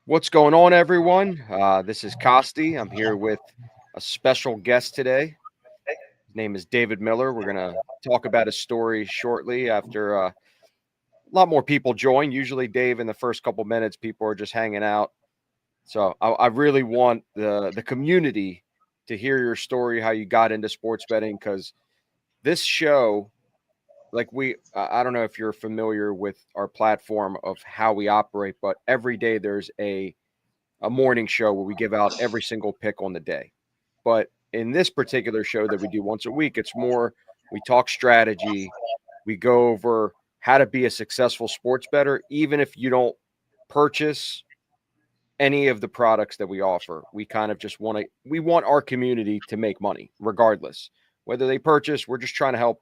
What's going on, everyone? This is Costi. I'm here with a special guest today. His name is David Miller. We're going to talk about his story shortly after a lot more people join. Usually, Dave, in the first couple minutes, people are just hanging out. So I really want the community to hear your story, how you got into sports betting, because this show, I don't know if you're familiar with our platform of how we operate, but every day there's a morning show where we give out every single pick on the day. But in this particular show that we do once a week, it's more we talk strategy, we go over how to be a successful sports bettor, even if you don't purchase any of the products that we offer. We kind of just we want our community to make money regardless. Whether they purchase, we're just trying to help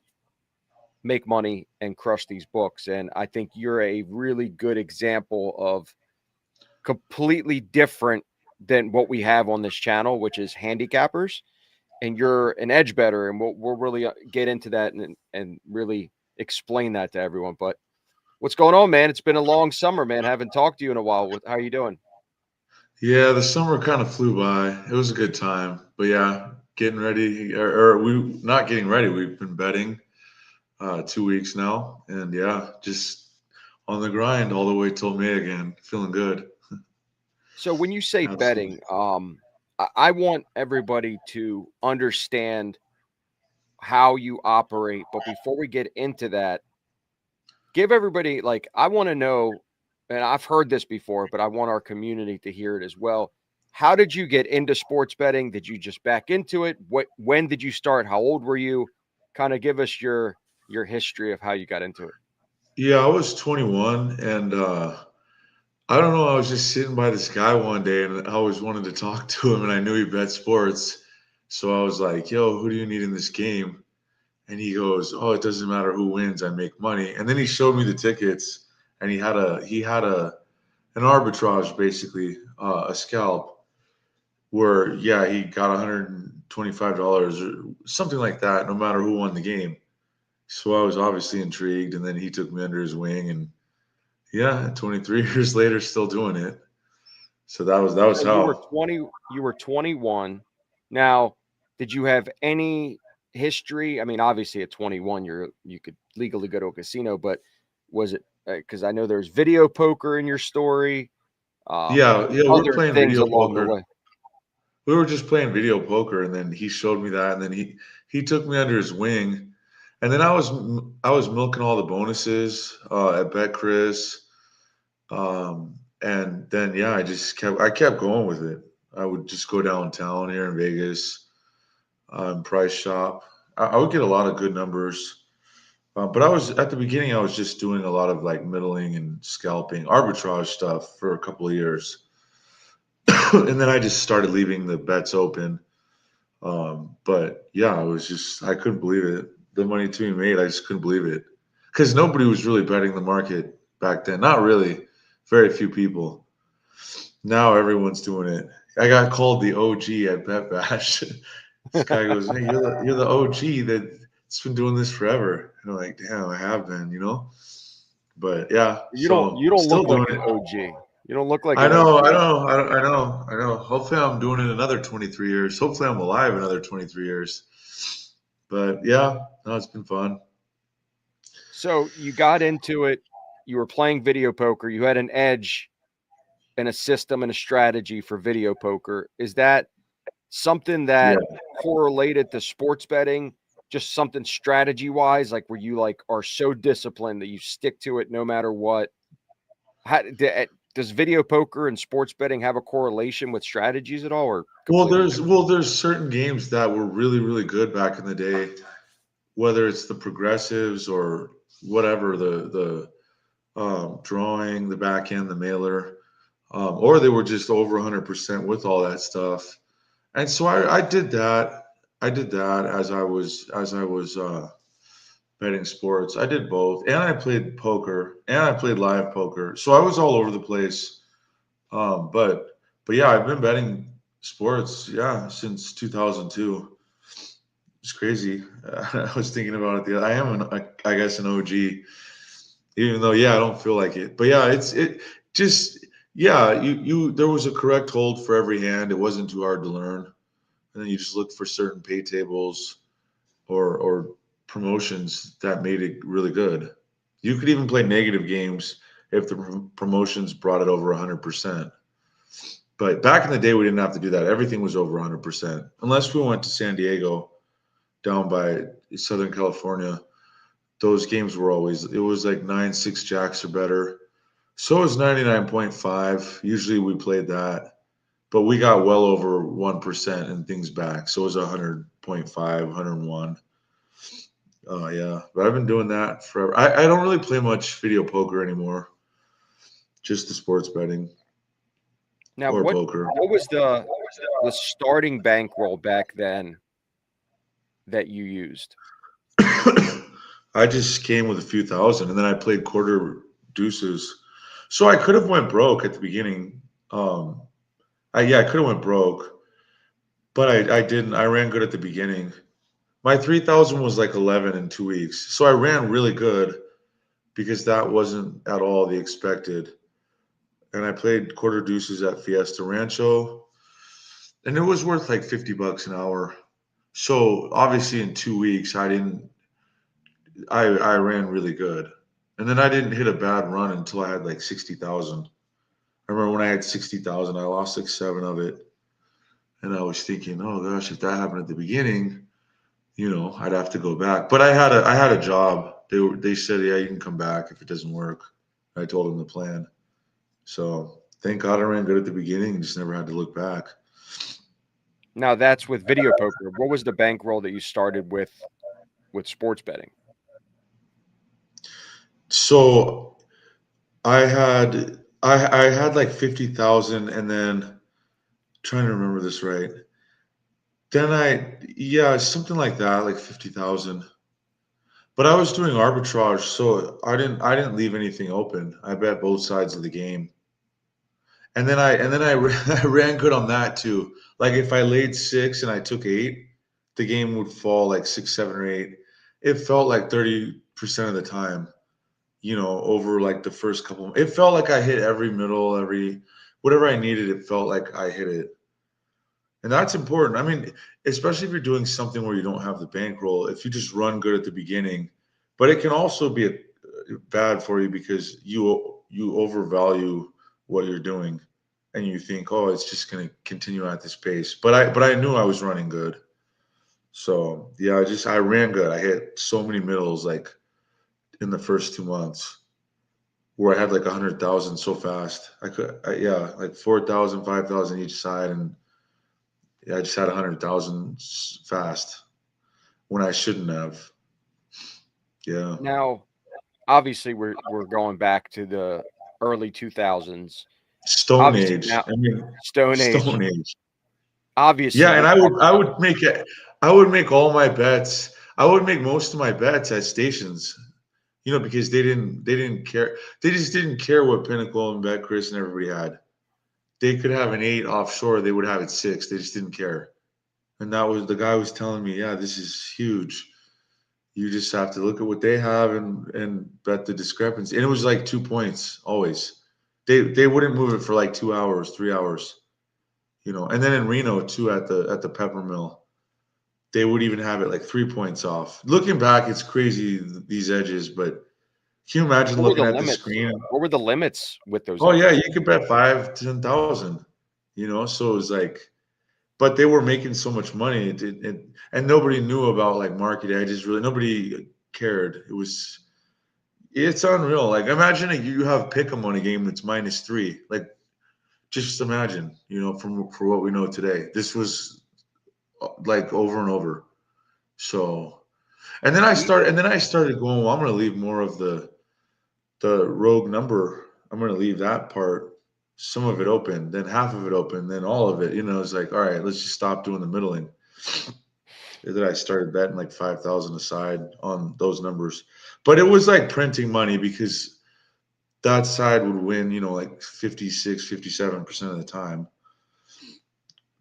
make money and crush these books. And I think you're a really good example of completely different than what we have on this channel, which is handicappers, and you're an edge better, and we'll really get into that and really explain that to everyone. But what's going on, man? It's been a long summer, man. Haven't talked to you in a while. How are you doing? Yeah, the summer kind of flew by. It was a good time, but yeah, getting ready, or we not getting ready. We've been betting 2 weeks now, and yeah, just on the grind all the way till May again. Feeling good. So when you say Absolutely. betting, I want everybody to understand how you operate. But before we get into that, give everybody, like, I want to know, and I've heard this before, but I want our community to hear it as well. How did you get into sports betting? Did you just back into it? When did you start? How old were you? Kind of give us your history of how you got into it. Yeah, I was 21, and I don't know. I was just sitting by this guy one day, and I always wanted to talk to him, and I knew he bet sports, so I was like, "Yo, who do you need in this game?" And he goes, "Oh, it doesn't matter who wins, I make money." And then he showed me the tickets, and he had a an arbitrage, basically a scalp, where yeah, he got $125 or something like that, no matter who won the game. So I was obviously intrigued, and then he took me under his wing, and yeah, 23 years later, still doing it. So that was So you were how. 20, you were 21. Now, did you have any history? I mean, obviously at 21, you could legally go to a casino, but was it because I know there's video poker in your story, Yeah, yeah, we were other playing things video along the poker. way? We were just playing video poker, and then he showed me that, and then he took me under his wing, and then I was milking all the bonuses at Bet Chris, and then yeah, I kept going with it. I would just go downtown here in Vegas, price shop. I would get a lot of good numbers, but I was at the beginning. I was just doing a lot of like middling and scalping, arbitrage stuff for a couple of years, and then I just started leaving the bets open. But yeah, I couldn't believe it. The money to be made, I just couldn't believe it. Because nobody was really betting the market back then. Not really. Very few people. Now everyone's doing it. I got called the OG at Bet Bash. This guy goes, "Hey, you're the OG that's been doing this forever." And I'm like, "Damn, I have been." But yeah, You don't so you don't still look like doing an it. OG. You don't look like I an know, I OG. know, I know. Hopefully, I'm doing it another 23 years. Hopefully, I'm alive another 23 years. But yeah, no, it's been fun. So you got into it. You were playing video poker. You had an edge and a system and a strategy for video poker. Is that something Yeah. that correlated to sports betting? Just something strategy wise, like where you like are so disciplined that you stick to it no matter what. Does video poker and sports betting have a correlation with strategies at all, or Well, completely there's different? well, there's certain games that were really, really good back in the day, whether it's the progressives or whatever, the drawing, the back end, the mailer, or they were just over 100% with all that stuff. And so I did that. I did that as I was betting sports. I did both, and I played poker, and I played live poker. So I was all over the place. But yeah, I've been betting sports, yeah, since 2002. It's crazy. I was thinking about it. I am, I guess, an OG, even though, yeah, I don't feel like it. But yeah, it just Yeah, there was a correct hold for every hand. It wasn't too hard to learn. And then you just looked for certain pay tables or promotions that made it really good. You could even play negative games if the promotions brought it over 100%. But back in the day, we didn't have to do that. Everything was over 100%, unless we went to San Diego down by Southern California. Those games were always, it was like 9-6 jacks or better. So it was 99.5. Usually we played that, but we got well over 1% and things back. So it was 100.5, 101. Yeah, but I've been doing that forever. I don't really play much video poker anymore, just the sports betting Now, or what poker. what was the starting bankroll back then that you used? I just came with a few thousand, and then I played quarter deuces. So I could have went broke at the beginning. I could have went broke, but I didn't. I ran good at the beginning. My 3,000 was like 11 in 2 weeks, so I ran really good because that wasn't at all the expected. And I played quarter deuces at Fiesta Rancho, and it was worth like $50 an hour. So obviously in 2 weeks, I didn't. I ran really good, and then I didn't hit a bad run until I had like 60,000. I remember when I had 60,000, I lost like seven of it, and I was thinking, oh gosh, if that happened at the beginning, I'd have to go back. But I had a job. They said, yeah, you can come back if it doesn't work. I told them the plan. So thank God I ran good at the beginning and just never had to look back. Now that's with video poker. What was the bankroll that you started with sports betting? So I had like 50,000, and then trying to remember this right. Then yeah, something like that, like 50,000. But I was doing arbitrage, so I didn't leave anything open. I bet both sides of the game. And then I I ran good on that too. Like if I laid six and I took eight, the game would fall like six, seven, or eight. It felt like 30% of the time, over like the first couple. It felt like I hit every middle, every whatever I needed. It felt like I hit it, and that's important. I mean, especially if you're doing something where you don't have the bankroll. If you just run good at the beginning, but it can also be bad for you because you overvalue what you're doing, and you think, oh, it's just going to continue at this pace. But I knew I was running good, so yeah, I ran good. I hit so many middles like in the first 2 months where I had like 100,000 so fast. Yeah, like 4,000, 5,000 each side, and yeah, I just had 100,000 fast when I shouldn't have. Yeah, Now, obviously, we're going back to the early 2000s. Stone Obviously, Age. now I mean, Stone Age. Stone Age. Obviously, Yeah, and you're I would talking I about would make it. I would make all my bets. I would make most of my bets at stations. Because they didn't care. They just didn't care what Pinnacle and Betcris and everybody had. They could have an eight offshore. They would have it six. They just didn't care. And that was the guy was telling me, yeah, this is huge. You just have to look at what they have and bet the discrepancy. And it was like 2 points always. They wouldn't move it for like 2 hours, 3 hours. And then in Reno too at the Pepper Mill, they would even have it like 3 points off. Looking back, it's crazy these edges, but can you imagine what were looking the at the limits? screen? What were the limits with those Oh yeah, edges? you could bet 5, 10,000. So it was like, but they were making so much money, and nobody knew about like market edges. Really, nobody cared. It's unreal. Like imagine you have pick 'em on a game that's -3. Like just imagine, for what we know today, this was like over and over. So, We and then I started going, well, I'm going to leave more of the rogue number. I'm going to leave that part, some of it open, then half of it open, then all of it. It's like, all right, let's just stop doing the middling. And then I started betting like 5,000 aside on those numbers, but it was like printing money because that side would win, like 56, 57% of the time.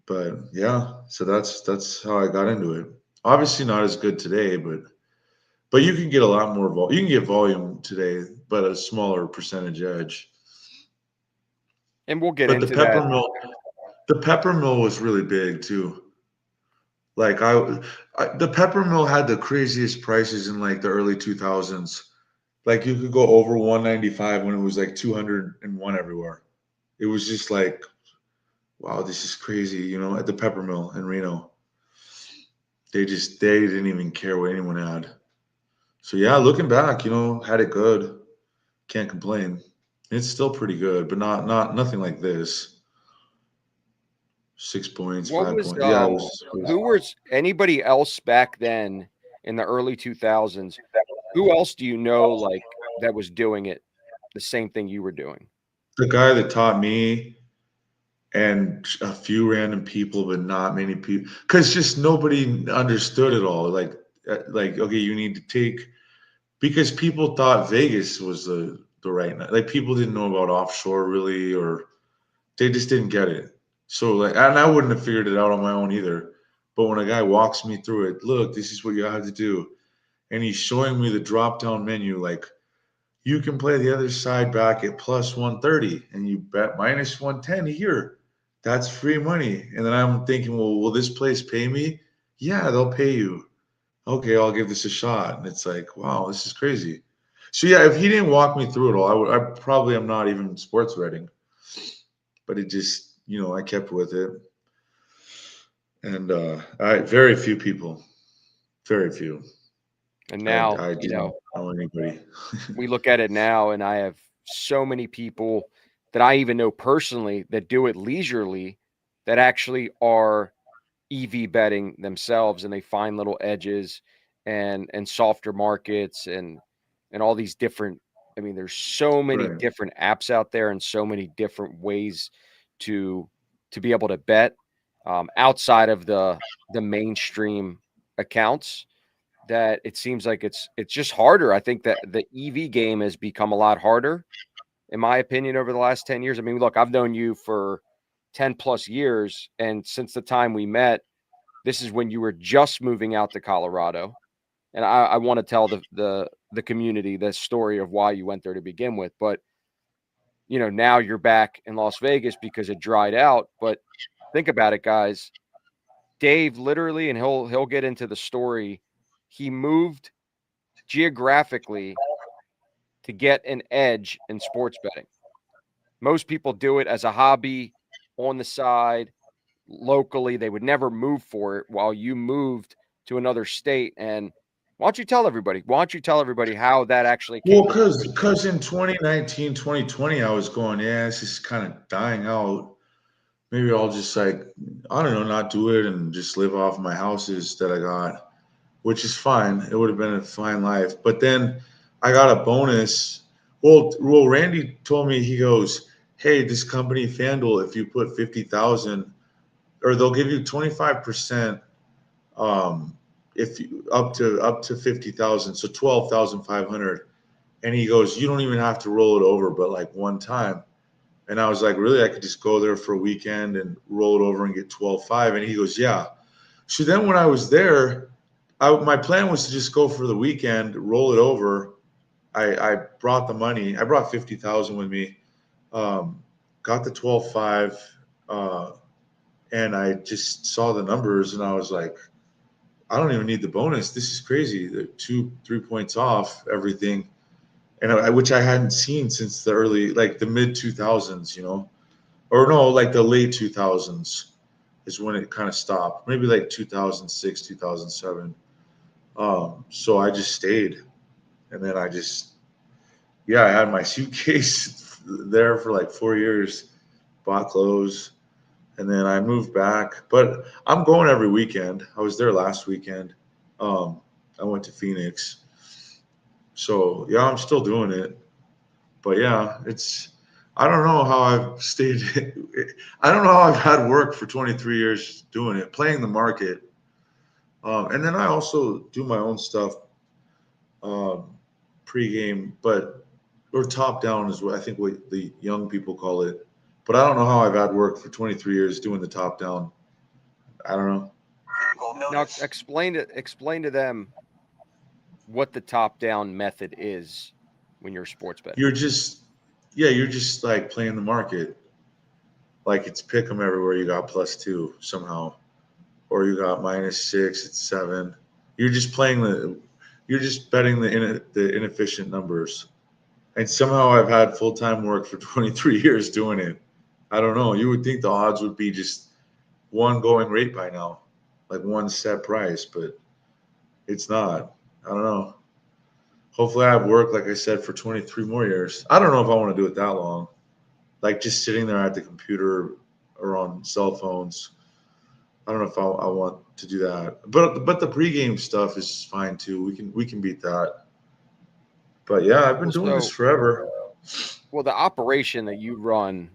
But yeah, so that's how I got into it. Obviously not as good today, but you can get a lot more volume. You can get volume today, but a smaller percentage edge. And we'll get But into that. the pepper mill was really big too. Like the pepper mill had the craziest prices in like the early 2000s. Like you could go over 195 when it was like 201 everywhere. It was just like, wow, this is crazy, at the pepper mill in Reno. They didn't even care what anyone had. So yeah, looking back, had it good. Can't complain. It's still pretty good, but not nothing like this. 6 points, What five was points. Yeah, it was who was anybody else back then in the early 2000s? Who else do you know like that was doing it the same thing you were doing? the guy that taught me and a few random people, but not many people, because just nobody understood it all. Like okay, you need to take because people thought Vegas was the right like people didn't know about offshore really, or they just didn't get it. So like, and I wouldn't have figured it out on my own either. But when a guy walks me through it, look, this is what you have to do, and he's showing me the drop down menu, like you can play the other side back at plus 130 and you bet minus 110 here. That's free money. And then I'm thinking, well, will this place pay me? Yeah, they'll pay you. Okay, I'll give this a shot. And it's like, wow, this is crazy. So yeah, if he didn't walk me through it all, I probably am not even sports betting. But it just, I kept with it. And very few people, very few. And I, now, I didn't know anybody. we look at it now, and I have so many people that I even know personally that do it leisurely that actually are EV betting themselves, and they find little edges and softer markets and all these different. I mean, there's so many Right. different apps out there and so many different ways to be able to bet outside of the mainstream accounts that it seems like it's just harder. I think that the EV game has become a lot harder, in my opinion, over the last 10 years. I mean, look, I've known you for 10 plus years, and since the time we met, this is when you were just moving out to Colorado. And I want to tell the community the story of why you went there to begin with. But now you're back in Las Vegas because it dried out. But think about it, guys. Dave literally, and he'll get into the story. He moved geographically to get an edge in sports betting. Most people do it as a hobby on the side, locally. They would never move for it while you moved to another state. And why don't you tell everybody? Why don't you tell everybody how that actually Well, came to fruition? because in 2019, 2020, I was going, yeah, it's just kind of dying out. Maybe I'll just like, I don't know, not do it and just live off my houses that I got, which is fine. It would have been a fine life. But then I got a bonus. Well, Randy told me, he goes, hey, this company FanDuel, if you put 50,000, or they'll give you 25%, um, if you up to 50,000, so 12,500. And he goes, you don't even have to roll it over, but like one time. And I was like, really? I could just go there for a weekend and roll it over and get 12.5. And he goes, yeah. So then when I was there, my plan was to just go for the weekend, roll it over. I brought the money. I brought 50,000 with me. Got the 12.5, and I just saw the numbers, and I was like, I don't even need the bonus. This is crazy. They're 2-3 points off everything, and which I hadn't seen since like the mid 2000s, or no, like the late 2000s is when it kind of stopped. Maybe like 2006, 2007. So I just stayed, and then yeah, I had my suitcase there for like 4 years, bought clothes, and then I moved back. But I'm going every weekend. I was there last weekend. I went to Phoenix. So yeah, I'm still doing it. But yeah, I don't know how I've stayed. I don't know how I've had work for 23 years doing it, playing the market. And then I also do my own stuff um, pregame, or top down is what I think what the young people call it. But I don't know how I've had work for 23 years doing the top down. I don't know. Now explain to them what the top down method is when you're sports betting. You're just, yeah, you're just like playing the market. Like it's pick 'em everywhere. You got +2 somehow, or you got -6. It's 7. You're just playing you're just betting the inefficient numbers. And somehow I've had full time work for 23 years doing it. I don't know. You would think the odds would be just one going rate by now, like one set price, but it's not. I don't know. Hopefully, I have work, like I said, for 23 more years. I don't know if I want to do it that long. Like just sitting there at the computer or on cell phones. I don't know if I want to do that. But the pregame stuff is fine too. We can beat that. But yeah, I've been Well, doing this so forever. the operation that you run,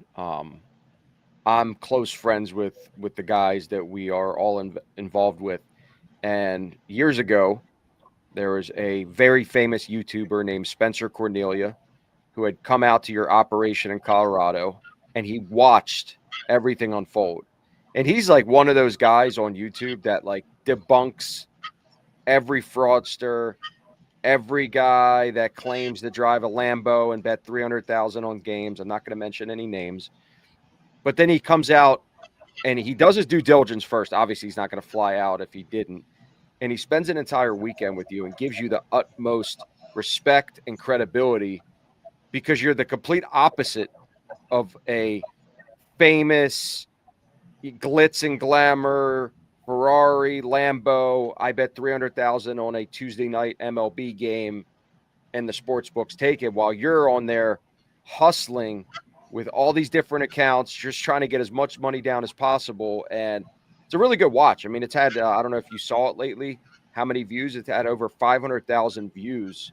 I'm close friends with the guys that we are all involved with. And years ago, there was a very famous YouTuber named Spencer Cornelia who had come out to your operation in Colorado, and he watched everything unfold. And he's like one of those guys on YouTube that like debunks every fraudster, every guy that claims to drive a Lambo and bet 300,000 on games. I'm not going to mention any names. But then he comes out and he does his due diligence first. Obviously, he's not going to fly out if he didn't. And he spends an entire weekend with you and gives you the utmost respect and credibility because you're the complete opposite of a famous glitz and glamour Ferrari, Lambo. I bet 300,000 on a Tuesday night MLB game and the sports books take it while you're on there hustling with all these different accounts, just trying to get as much money down as possible. And it's a really good watch. I mean, it's had, I don't know if you saw it lately, how many views. It's had over 500,000 views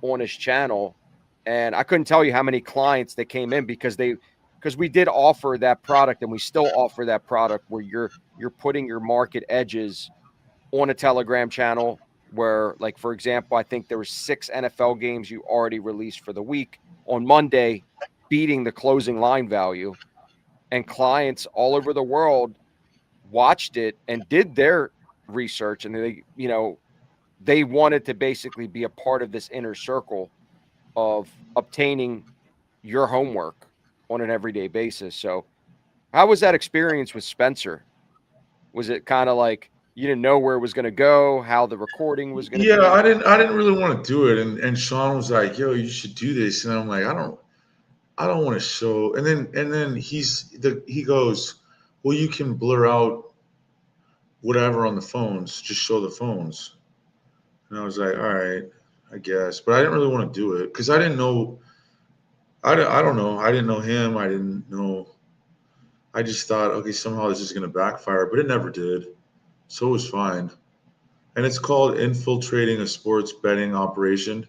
on his channel. And I couldn't tell you how many clients that came in because we did offer that product and we still offer that product where you're putting your market edges on a Telegram channel where, like, for example, I think there were 6 NFL games you already released for the week on Monday, beating the closing line value. And clients all over the world watched it and did their research. And they wanted to basically be a part of this inner circle of obtaining your homework on an everyday basis. So how was that experience with Spencer? Was it kind of like you didn't know where it was going to go, how the recording was going to Yeah, be? I didn't really want to do it, and Sean was like, "Yo, you should do this," and I'm like, I don't want to show. And then he goes, "Well, you can blur out whatever on the phones, just show the phones." And I was like, "All right, I guess," but I didn't really want to do it because I didn't know. I don't know. I didn't know him. I didn't know. I just thought, okay, somehow this is going to backfire, but it never did, so it was fine. And it's called infiltrating a sports betting operation.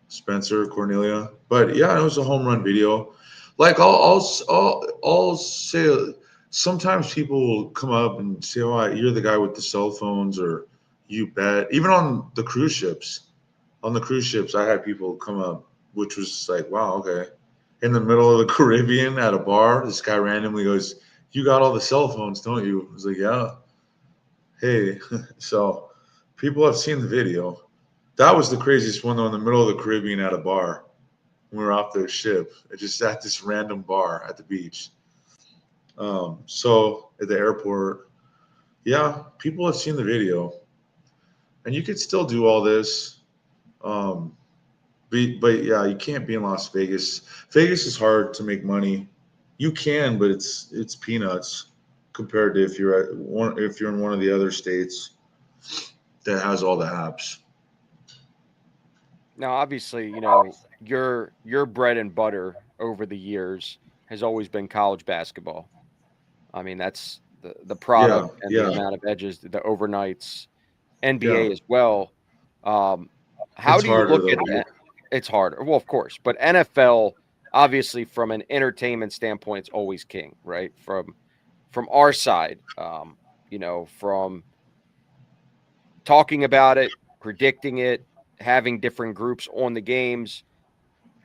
Spencer Cornelia. But yeah, it was a home run video. Like I'll say, sometimes people will come up and say, "Oh, you're the guy with the cell phones," or "You bet." Even on the cruise ships, I had people come up, which was like, "Wow, okay." In the middle of the Caribbean at a bar, this guy randomly goes, "You got all the cell phones, don't you?" I was like, "Yeah." Hey, so people have seen the video. That was the craziest one though, in the middle of the Caribbean at a bar. We were off the ship, just at this random bar at the beach. So at the airport, yeah, people have seen the video, and you could still do all this. Um, but yeah, you can't be in Las Vegas. Vegas is hard to make money. You can, but it's peanuts compared to if you're in one of the other states that has all the apps. Now, obviously, your bread and butter over the years has always been college basketball. I mean, that's the Yeah, product and the yeah, amount of edges, the overnights, yeah. NBA as well. Um, how It's do you harder look though. at it's harder? Well, of course, but NFL, obviously, from an entertainment standpoint, it's always king, right? From our side, from talking about it, predicting it, having different groups on the games.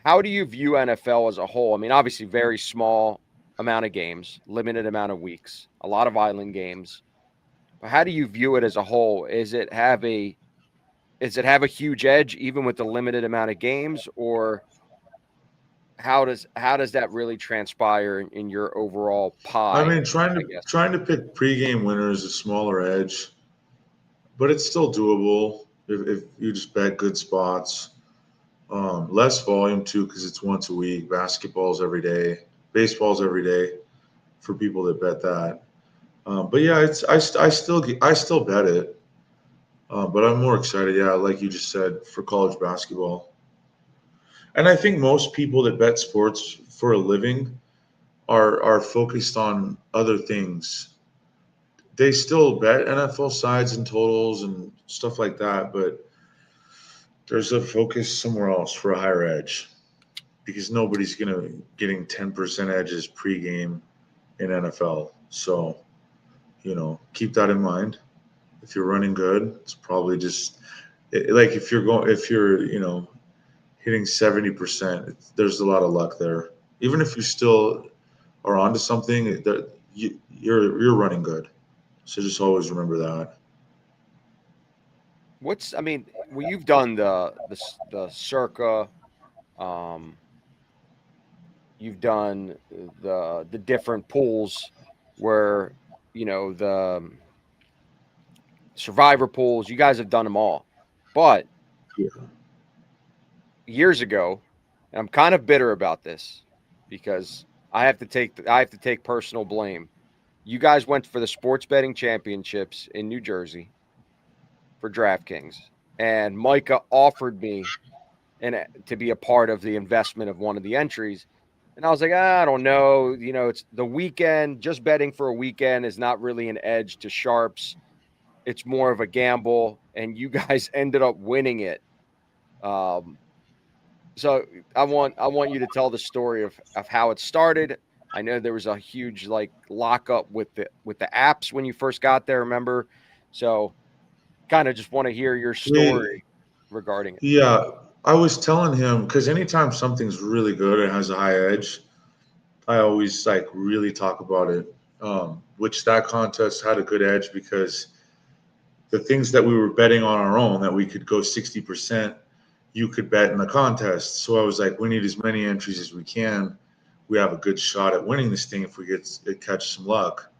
How do you view NFL as a whole? I mean, obviously, very small amount of games, limited amount of weeks, a lot of island games. But how do you view it as a whole? Does it have a huge edge even with the limited amount of games, or how does that really transpire in your overall I pie, mean, trying I to guess? trying to pick pregame winners is a smaller edge, but it's still doable if you just bet good spots. Less volume too because it's once a week. Basketball's every day. Baseball's every day for people that bet that. But yeah, I still bet it. But I'm more excited, yeah, like you just said, for college basketball. And I think most people that bet sports for a living are focused on other things. They still bet NFL sides and totals and stuff like that, but there's a focus somewhere else for a higher edge because nobody's gonna getting 10% edges pregame in NFL. So, keep that in mind. If you're running good, it's probably just like if you're, hitting 70%, there's a lot of luck there. Even if you still are onto something, that you're running good. So just always remember that. I mean, well, you've done the circa, um, you've done the different pools where the survivor pools. You guys have done them all, but Yeah. years ago, and I'm kind of bitter about this because I have to take personal blame. You guys went for the sports betting championships in New Jersey for DraftKings, and Micah offered me to be a part of the investment of one of the entries. And I was like, I don't know. It's the weekend. Just betting for a weekend is not really an edge to sharps. It's more of a gamble. And you guys ended up winning it. Um, so I want you to tell the story of how it started. I know there was a huge like lockup with the apps when you first got there. Remember? So kind of just want to hear your We story regarding it. Yeah, I was telling him because anytime something's really good and has a high edge, I always like really talk about it. Which that contest had a good edge because the things that we were betting on our own that we could go 60%, you could bet in the contest. So I was like, we need as many entries as we can. We have a good shot at winning this thing if we catch some luck.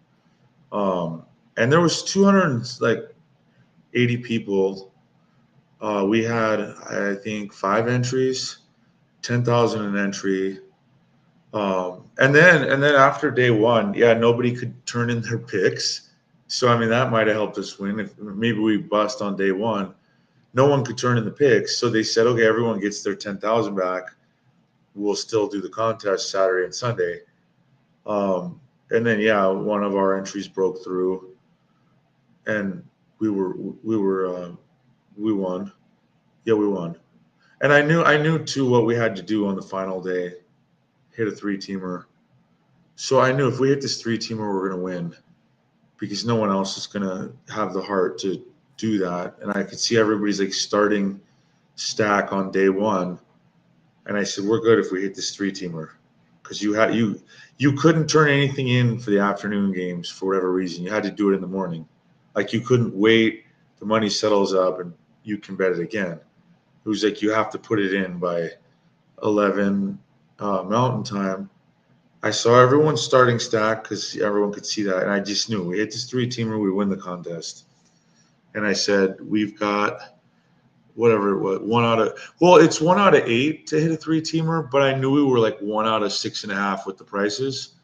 Um, and there was 200 like 80 people. We had I think 5 entries, 10,000 an entry. And then after day one, yeah, nobody could turn in their picks. So I mean that might have helped us win. If maybe we bust on day one, no one could turn in the picks. So they said, okay, everyone gets their 10,000 back. We'll still do the contest Saturday and Sunday. And then yeah, one of our entries broke through, and we were we were we won. Yeah, we won. And I knew too what we had to do on the final day, hit a three-teamer. So I knew if we hit this three-teamer, we're gonna win because no one else is gonna have the heart to do that. And I could see everybody's like starting stack on day one, and I said we're good if we hit this three-teamer because you couldn't turn anything in for the afternoon games for whatever reason. You had to do it in the morning. Like you couldn't wait. The money settles up and you can bet it again. It was like you have to put it in by 11 Mountain Time. I saw everyone starting stack because everyone could see that, and I just knew we hit this three-teamer, we win the contest. And I said we've got whatever it was, it's 1 out of 8 to hit a three-teamer, but I knew we were like 1 out of 6.5 with the prices,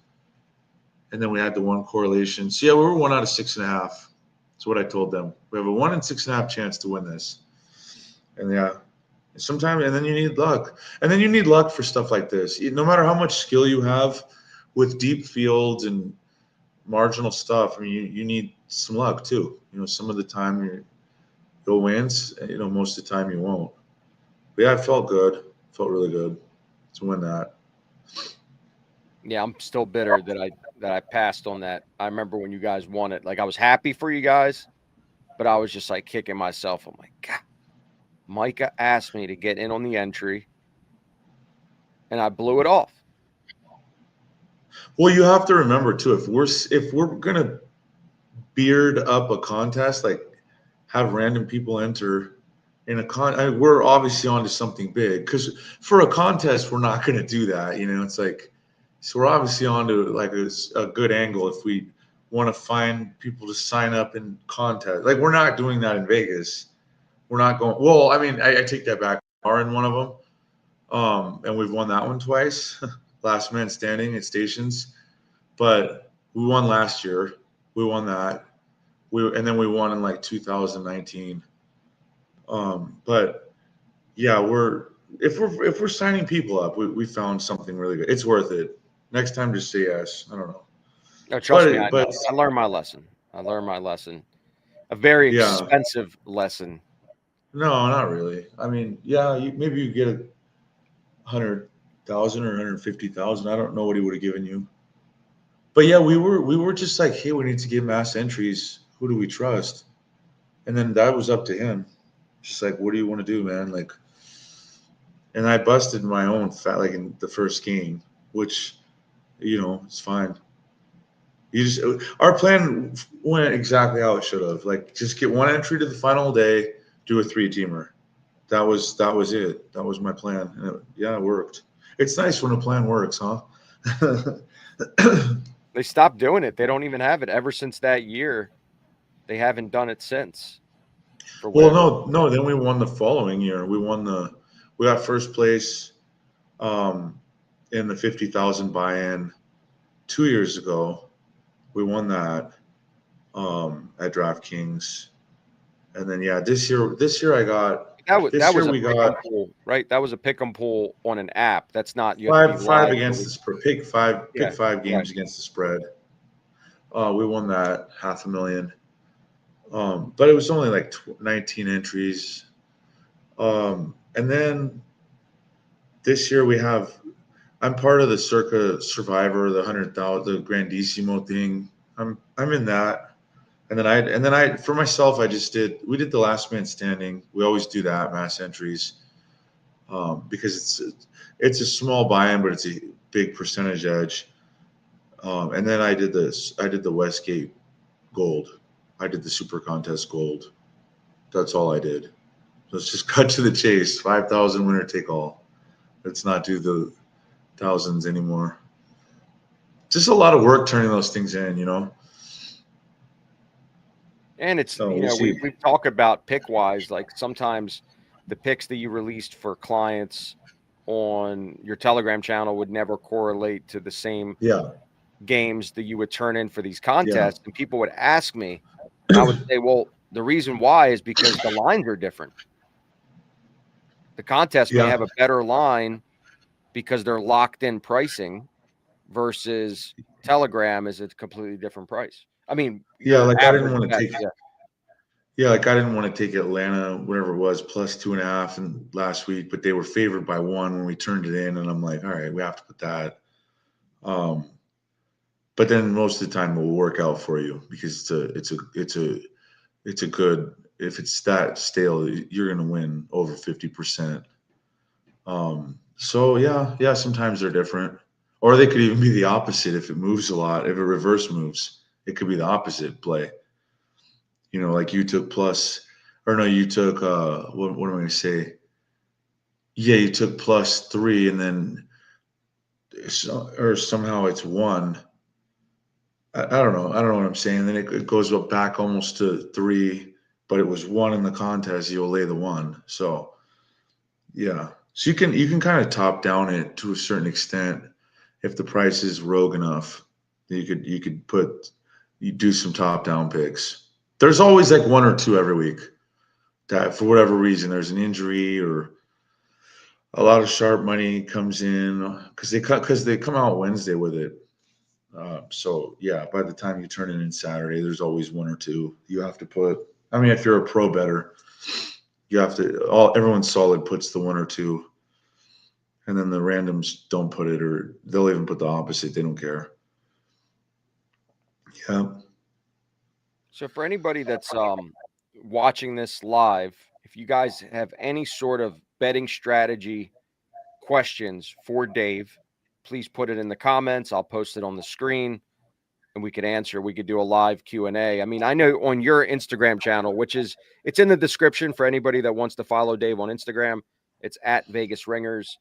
and then we had the one correlation. So yeah, we were 1 out of 6.5. That's what I told them. We have a 1 in 6.5 chance to win this, and yeah, sometimes, and then you need luck. And then you need luck for stuff like this. No matter how much skill you have with deep fields and marginal stuff, I mean, you need some luck too. Some of the time you'll win, most of the time you won't. But yeah, it felt good. Felt really good to win that. Yeah, I'm still bitter that I passed on that. I remember when you guys won it. Like I was happy for you guys, but I was just like kicking myself. I'm like, God, Micah asked me to get in on the entry, and I blew it off. Well, you have to remember too, if we're gonna beard up a contest, like have random people enter we're obviously onto something big, because for a contest we're not going to do that. It's like, so we're obviously onto like a good angle if we want to find people to sign up in contest. Like, we're not doing that in Vegas. We're not going. Well, I mean, I take that back. We are in one of them, and we've won that one twice. Last man standing at stations, but we won last year. We won that. And then we won in like 2019. But yeah, if we're signing people up, we found something really good. It's worth it. Next time, just say yes. I don't know, No, trust me, but I learned my lesson. A very yeah, expensive lesson. no, not really. I mean, yeah, maybe you get 100,000 or 150,000. I don't know what he would have given you, but yeah, we were just like, hey, we need to get mass entries. Who do we trust? And then that was up to him. Just like, what do you want to do, man? Like, and I busted my own fat like in the first game, which it's fine. You just Our plan went exactly how it should have. Like, just get one entry to the final day, do a 3-teamer. That was it. That was my plan, and it worked. It's nice when a plan works, huh? They stopped doing it. They don't even have it ever since that year. They haven't done it since for Well, whatever. no. Then we won the following year. We got first place um, in the 50,000 buy-in 2 years ago. We won that at DraftKings, and then yeah, this year I got That this year was a we pick 'em got pool, right? That was a pick 'em pool on an app. That's not, you have to be five live to against the lose. spread. Pick five Right. games against the spread. We won that 500,000, but it was only like 19 entries. And then this year I'm part of the Circa Survivor, the 100,000, the Grandissimo thing. I'm in that. And then I for myself, we did the last man standing. We always do that, mass entries, because it's a small buy-in, but it's a big percentage edge. And then I did the Westgate Gold. I did the Super Contest Gold. That's all I did. Let's just cut to the chase. 5,000 winner take all. Let's not do the thousands anymore. Just a lot of work turning those things in. And it's, So we'll see. we've talked about pick wise, like sometimes the picks that you released for clients on your Telegram channel would never correlate to the same Yeah, games that you would turn in for these yeah, contests. And people would ask me, and I would say, well, the reason why is because the lines are different. The contest may yeah, have a better line because they're locked in pricing versus Telegram is a completely different price. I mean, yeah. your Like I didn't average want to bet, take. yeah. Yeah, like I didn't want to take Atlanta, whatever it was, plus 2.5 and last week, but they were favored by 1 when we turned it in, and I'm like, all right, we have to put that. Um, but then most of the time it will work out for you because it's a good, if it's that stale, you're gonna win over 50%. So yeah, sometimes they're different, or they could even be the opposite if it moves a lot. If it reverse moves, it could be the opposite play. Like you took plus, or no, you took what am I going to say? Yeah, you took +3, and then or somehow it's 1. I don't know. I don't know what I'm saying. Then it goes up back almost to 3, but it was 1 in the contest. You'll lay the 1. So yeah, so you can kind of top down it to a certain extent if the price is rogue enough. You do some top down picks. There's always like one or two every week that for whatever reason there's an injury or a lot of sharp money comes in because they come out Wednesday with it. So yeah, by the time you turn it in Saturday, there's always one or two you have to put. I mean, if you're a pro better, you have to. Everyone solid puts the one or two, and then the randoms don't put it, or they'll even put the opposite. They don't care. Yeah, So for anybody that's watching this live, if you guys have any sort of betting strategy questions for Dave, please put it in the comments. I'll post it on the screen. and we could answer. We could do a live Q&A. I mean, I know on your Instagram channel, which is, it's in the description for anybody that wants to follow Dave on Instagram. It's at Vegas Ringers.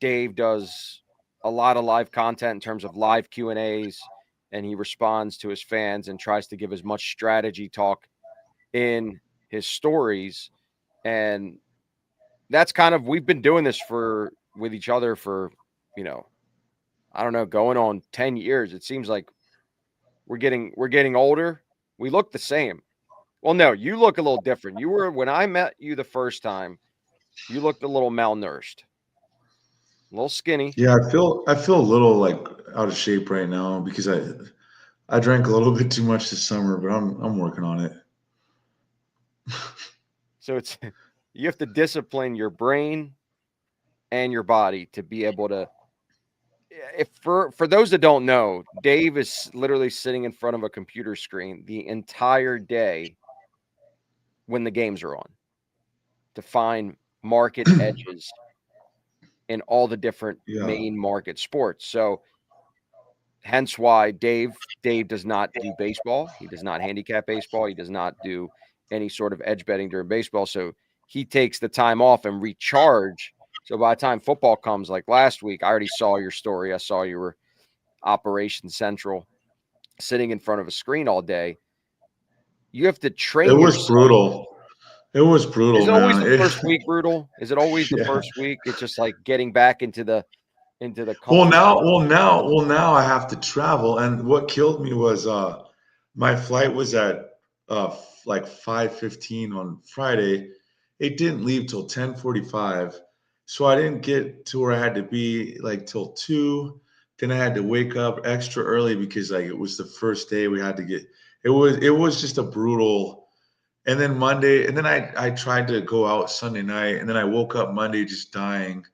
Dave does a lot of live content in terms of live Q&As, and he responds to his fans and tries to give as much strategy talk in his stories. And that's kind of, we've been doing this with each other for, I don't know, going on 10 years. It seems like we're getting older. We look the same. Well, no, you look a little different. When I met you the first time, you looked a little malnourished, a little skinny. Yeah, I feel a little like out of shape right now because I drank a little bit too much this summer, but I'm working on it. So it's you have to discipline your brain and your body to be able to. If for those that don't know, Dave is literally sitting in front of a computer screen the entire day when the games are on to find market edges in all the different Yeah. main market sports. So hence why Dave does not do baseball. He does not handicap baseball. He does not do any sort of edge betting during baseball. So he takes the time off and recharge. So by the time football comes, like last week, I already saw your story. I saw you were Operation Central, sitting in front of a screen all day. You have to It train was yourself. brutal. It was Is brutal, it always man. the first week brutal? Is it always the Yeah. first week? It's just like getting back into the Well, comfort now, zone. well, now, well, now I have to travel, and what killed me was my flight was at like 5:15 on Friday. It didn't leave till 10:45, so I didn't get to where I had to be like till 2. Then I had to wake up extra early because like it was the first day we had to get. It was just a brutal. And then Monday, and then I tried to go out Sunday night, and then I woke up Monday just dying.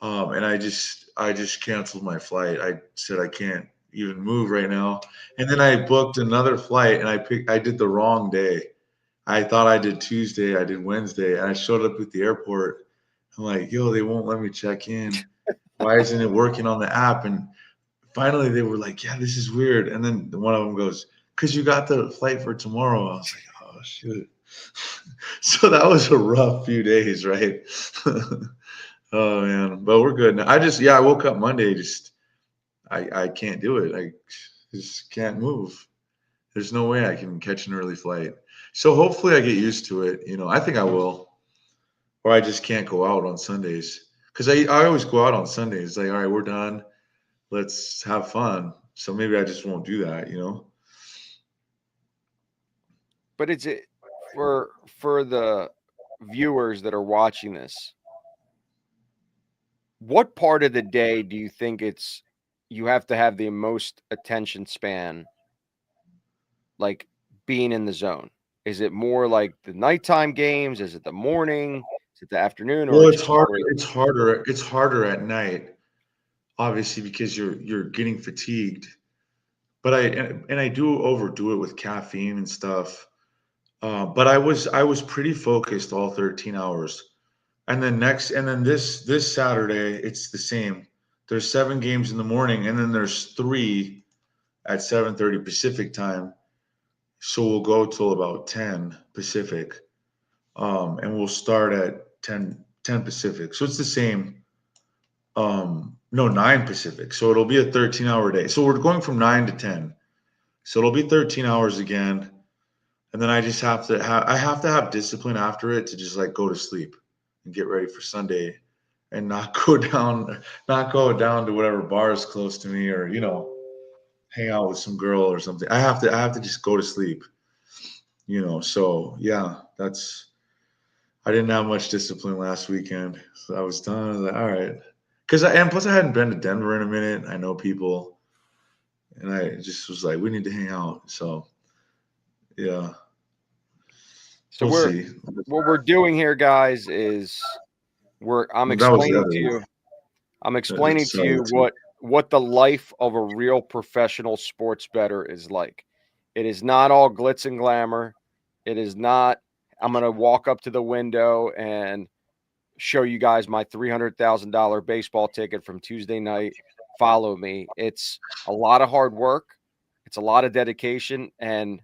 And I just canceled my flight. I said I can't even move right now. And then I booked another flight and I did the wrong day. I thought I did Tuesday, I did Wednesday, and I showed up at the airport. I'm like, yo, they won't let me check in. Why isn't it working on the app? And finally they were like, yeah, this is weird. And then one of them goes, because you got the flight for tomorrow. I was like, oh shoot. So that was a rough few days, right? Oh man, but we're good now. I woke up Monday. I can't do it. I just can't move. There's no way I can catch an early flight. So hopefully I get used to it. I think I will. Or I just can't go out on Sundays because I always go out on Sundays. Like, all right, we're done. Let's have fun. So maybe I just won't do that. But it's for the viewers that are watching this. What part of the day do you think you have to have the most attention span, like being in the zone? Is it more like the nighttime games? Is it the morning? Is it the afternoon? Or Well, it's it's just harder. always It's harder. It's harder at night, obviously, because you're getting fatigued. But I do overdo it with caffeine and stuff. But I was pretty focused all 13 hours. And then this Saturday it's the same. There's 7 games in the morning, and then there's 3 at 7:30 Pacific time. So we'll go till about 10 Pacific, and we'll start at 10 Pacific. So it's the same. No, 9 Pacific. So it'll be a 13-hour day. So we're going from 9 to 10. So it'll be 13 hours again. And then I just have to have discipline after it to just like go to sleep and get ready for Sunday and not go down to whatever bar is close to me, or hang out with some girl or something. I have to just go to sleep. So yeah, I didn't have much discipline last weekend. So I was done. I was like, all right. And plus I hadn't been to Denver in a minute. I know people, and I just was like, we need to hang out. So yeah, so we'll see. what we're doing here, guys, is I'm That was explaining to evident. you. I'm explaining to you Sorry. what the life of a real professional sports bettor is like. It is not all glitz and glamour. It is not, I'm going to walk up to the window and show you guys my $300,000 baseball ticket from Tuesday night. Follow me. It's a lot of hard work. It's a lot of dedication, and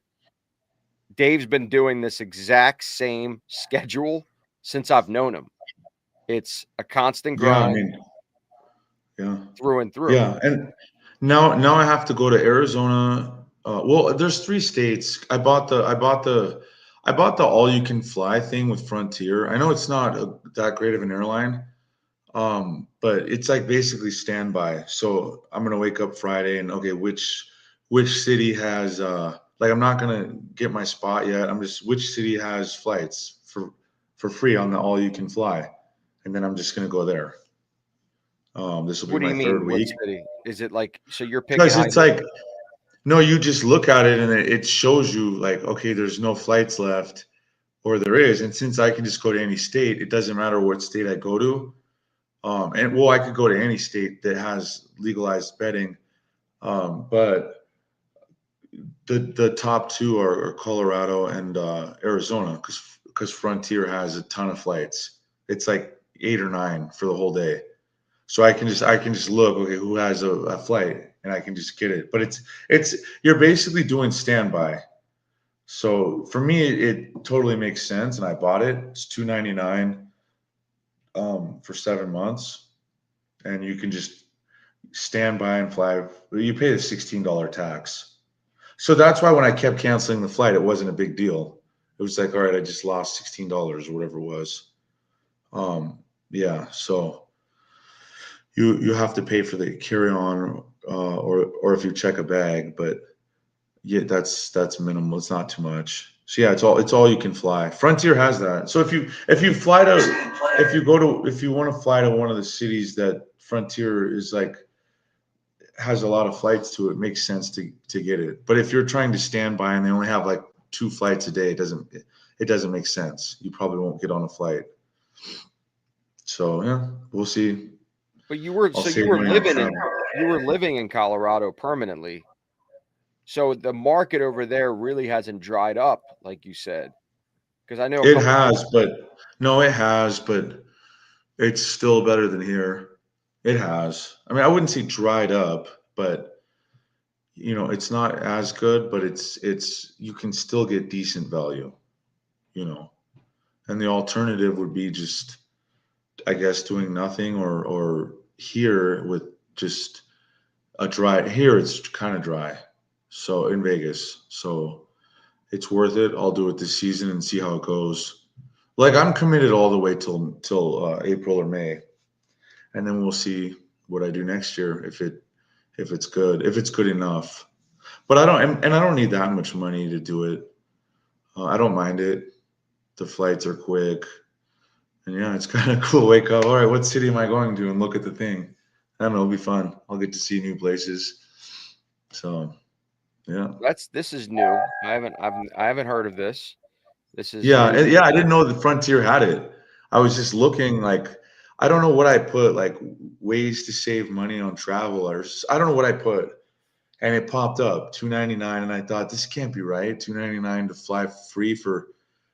Dave's been doing this exact same schedule since I've known him. It's a constant Yeah, I grind mean, yeah. through and through. Yeah, and now I have to go to Arizona. Well, there's 3 states. I bought the all you can fly thing with Frontier. I know it's not that great of an airline, but it's like basically standby. So I'm gonna wake up Friday and okay, which city has like I'm not gonna get my spot yet. I'm just which city has flights for free on the all you can fly, and then I'm just gonna go there. This will be What do my you third mean? What week city? Is it like, so you're picking because it's either? like no, you just look at it and it shows you like okay, there's no flights left or there is, and since I can just go to any state, it doesn't matter what state I go to. And well, I could go to any state that has legalized betting, but the top two are Colorado and Arizona because Frontier has a ton of flights. It's like 8 or 9 for the whole day. So I can just look okay who has a flight and I can just get it. But it's you're basically doing standby. So for me it totally makes sense and I bought it. It's 299 for 7 months and you can just stand by and fly. You pay the $16 tax. So that's why when I kept canceling the flight, it wasn't a big deal. It was like, all right, I just lost $16 or whatever it was. Yeah, so you have to pay for the carry on or if you check a bag, but yeah, that's minimal. It's not too much. So yeah, it's all you can fly. Frontier has that. So if you fly to if you want to fly to one of the cities that Frontier is like has a lot of flights to it, makes sense to get it. But if you're trying to stand by and they only have like 2 flights a day, it doesn't make sense. You probably won't get on a flight. So yeah, we'll see. But you were, I'll so you save were money on living travel. in, you were living in Colorado permanently. So the market over there really hasn't dried up, like you said. Because I know a It couple has, people. but no, it has, but it's still better than here. It has. I mean, I wouldn't say dried up, but it's not as good, but it's you can still get decent value, you know. And the alternative would be just I guess doing nothing or here with just a dry here it's kind of dry. So in Vegas. So it's worth it. I'll do it this season and see how it goes. Like I'm committed all the way till April or May, and then we'll see what I do next year if it's good enough. But I don't and I don't need that much money to do it. I don't mind it. The flights are quick. And yeah, it's kind of cool. Wake up. All right, what city am I going to? And look at the thing. I don't know. It'll be fun. I'll get to see new places. So yeah, This is new. I haven't heard of this. This is yeah, new. yeah. I didn't know the Frontier had it. I was just looking like I don't know what I put like ways to save money on travel I don't know what I put, and it popped up 299, and I thought this can't be right. 299 to fly free for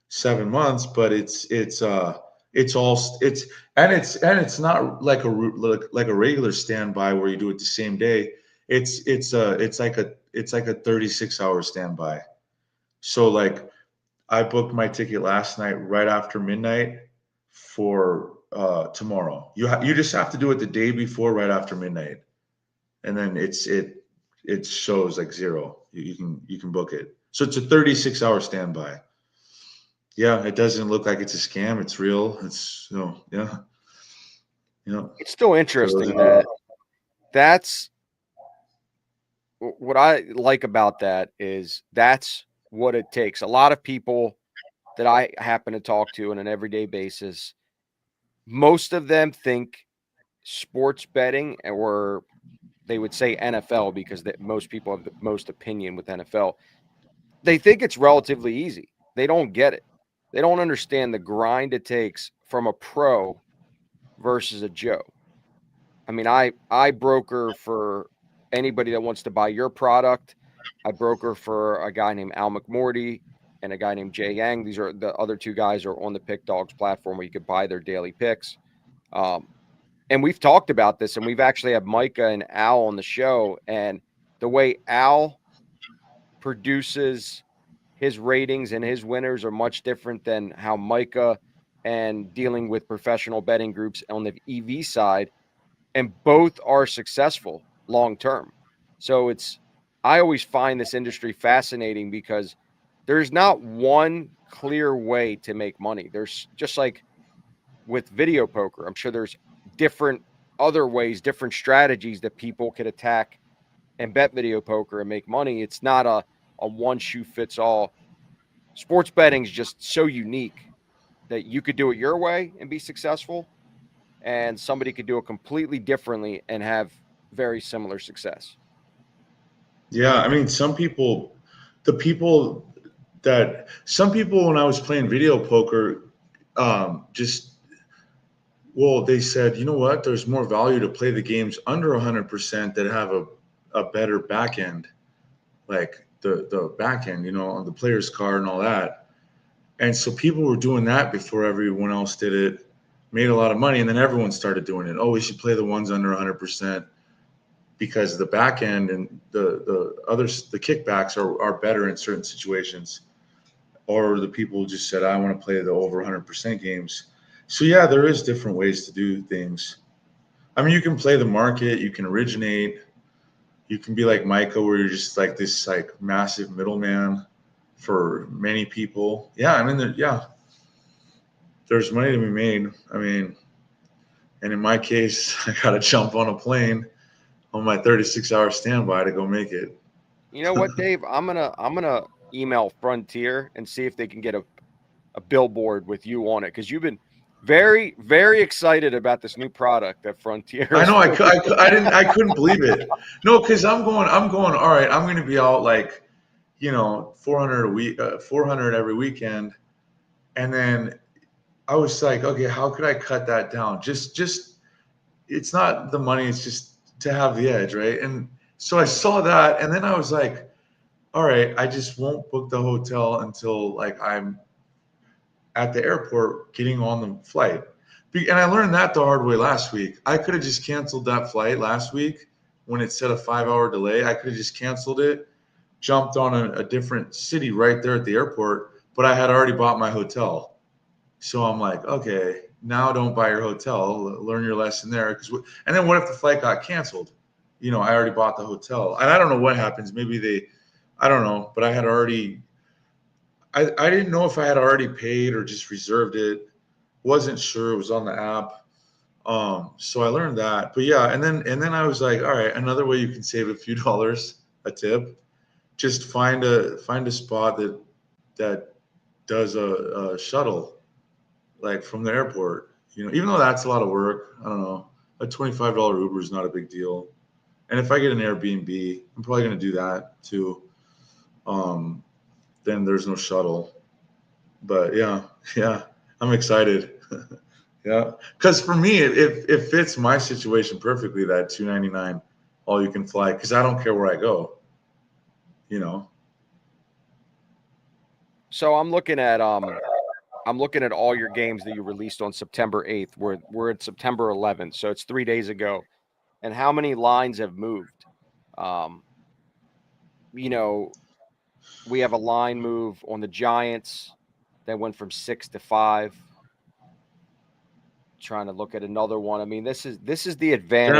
7 months, but it's all it's not like like a regular standby where you do it the same day. It's like a 36-hour standby. So like I booked my ticket last night right after midnight for tomorrow. You just have to do it the day before right after midnight, and then it shows like zero. You can book it. So it's a 36-hour standby. Yeah, it doesn't look like it's a scam. It's real. It's yeah, yeah. It's still For those interesting of you, that that's what I like about that is that's what it takes. A lot of people that I happen to talk to on an everyday basis, most of them think sports betting, or they would say NFL because most people have the most opinion with NFL. They think it's relatively easy. They don't get it. They don't understand the grind it takes from a pro versus a Joe. I mean, I broker for anybody that wants to buy your product. I broker for a guy named Al McMorty and a guy named Jay Yang. These are the other two guys are on the PickDawgz platform where you could buy their daily picks. Um, and we've talked about this, and we've actually had Micah and Al on the show. And the way Al produces his ratings and his winners are much different than how Micah and dealing with professional betting groups on the EV side, and both are successful long term. So I always find this industry fascinating because there's not one clear way to make money. There's just like with video poker, I'm sure there's different other ways, different strategies that people could attack and bet video poker and make money. It's not a one shoe fits all. Sports betting is just so unique that you could do it your way and be successful, and somebody could do it completely differently and have very similar success. Yeah, I mean, some people when I was playing video poker, just well, they said, you know what? There's more value to play the games under 100% that have a better back end, like the back end, on the player's card and all that. And so people were doing that before everyone else did it, made a lot of money, and then everyone started doing it. Oh, we should play the ones under 100% because the back end and the others, the kickbacks are better in certain situations. Or the people just said, I want to play the over 100% games. So yeah, there is different ways to do things. I mean, you can play the market, you can originate, you can be like Micah, where you're just like this like massive middleman for many people. Yeah, I mean, there's money to be made. I mean, and in my case, I got to jump on a plane on my 36-hour standby to go make it. You know what, Dave? I'm gonna email Frontier and see if they can get a billboard with you on it, because you've been very, very excited about this new product that Frontier. I know. I couldn't believe it. No, because I'm going. All right, I'm going to be out like, 400 a week, 400 every weekend, and then I was like, okay, how could I cut that down? Just it's not the money. It's just to have the edge, right? And so I saw that, and then I was like, all right, I just won't book the hotel until like I'm at the airport getting on the flight. And I learned that the hard way last week. I could have just canceled that flight last week when it said a 5-hour delay. I could have just canceled it, jumped on a different city right there at the airport, but I had already bought my hotel. So I'm like, okay, now don't buy your hotel. Learn your lesson there. And then what if the flight got canceled? I already bought the hotel. And I don't know what happens. Maybe I don't know, but I had already, I didn't know if I had already paid or just reserved it. Wasn't sure. It was on the app. So I learned that. But yeah, and then I was like, all right, another way you can save a few dollars, a tip, just find a spot that does a shuttle, like from the airport. Even though that's a lot of work, I don't know. A $25 Uber is not a big deal. And if I get an Airbnb, I'm probably going to do that too. Then there's no shuttle. But yeah, I'm excited. Yeah, because for me, it fits my situation perfectly. That $299 all you can fly, because I don't care where I go. So I'm looking at all your games that you released on September 8th. We're at September 11th, so it's 3 days ago. And how many lines have moved? We have a line move on the Giants that went from 6 to 5. Trying to look at another one. I mean, this is the advantage.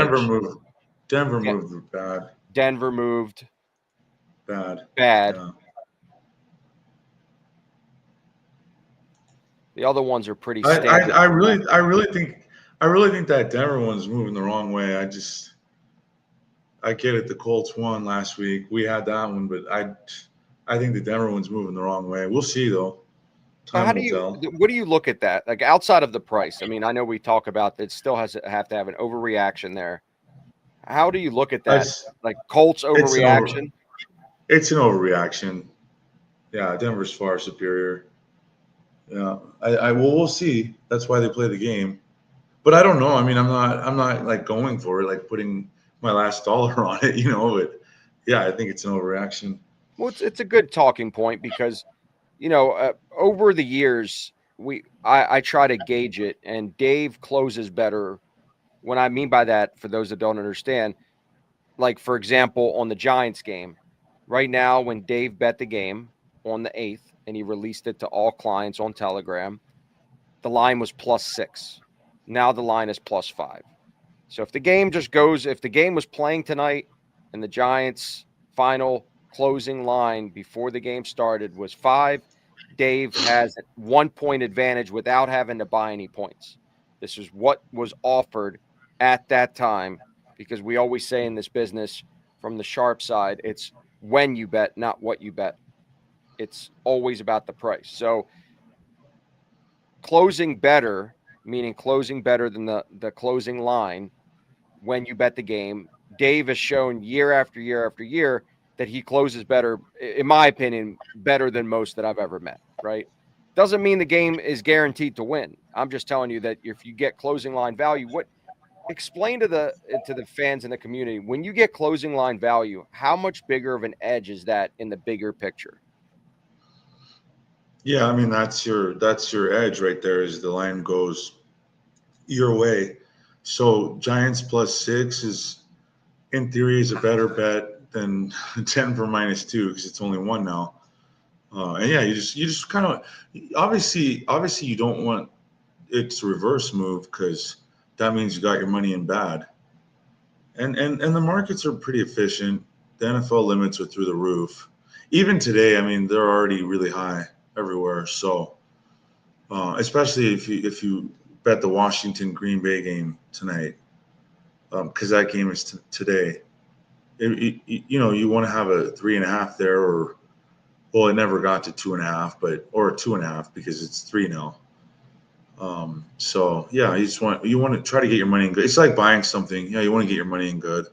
Denver moved bad. Denver moved bad. Yeah. The other ones are pretty standard. I really think that Denver one's moving the wrong way. I get it. The Colts won last week. We had that one, but I think the Denver one's moving the wrong way. We'll see though. What do you look at that? Like outside of the price? I mean, I know we talk about that. It still have to have an overreaction there. How do you look at that? Like Colts overreaction? It's an overreaction. Yeah, Denver's far superior. Yeah, we'll see. That's why they play the game. But I don't know. I mean, I'm not like going for it, like putting my last dollar on it, But yeah, I think it's an overreaction. Well, it's a good talking point because, over the years, I try to gauge it, and Dave closes better. What I mean by that, for those that don't understand, like for example, on the Giants game, Right now, when Dave bet the game on the 8th and he released it to all clients on Telegram, the line was +6. Now the line is +5. So if the game just goes, if the game was playing tonight and the Giants' final closing line before the game started was 5, Dave has a 1 point advantage without having to buy any points. This is what was offered at that time, because we always say in this business from the sharp side, it's when you bet, not what you bet. It's always about the price. So closing better, meaning closing better than the closing line when you bet the game. Dave has shown year after year after year that he closes better, in my opinion, better than most that I've ever met, right? Doesn't mean the game is guaranteed to win. I'm just telling you that if you get closing line value, what explain to the fans in the community, when you get closing line value, how much bigger of an edge is that in the bigger picture? Yeah, I mean that's your edge right there. Is the line goes your way. So Giants +6 is in theory is a better bet than Denver -2 because it's only one now. And yeah, you just kind of obviously you don't want it to reverse move because that means you got your money in bad. And the markets are pretty efficient. The NFL limits are through the roof. Even today, I mean, they're already really high everywhere. So especially if you bet the Washington Green Bay game tonight, because that game is today. You want to have a 3.5 there, or well, it never got to 2.5, but or 2.5 because it's three now. So yeah, you want to try to get your money in good. It's like buying something. Yeah, you want to get your money in good,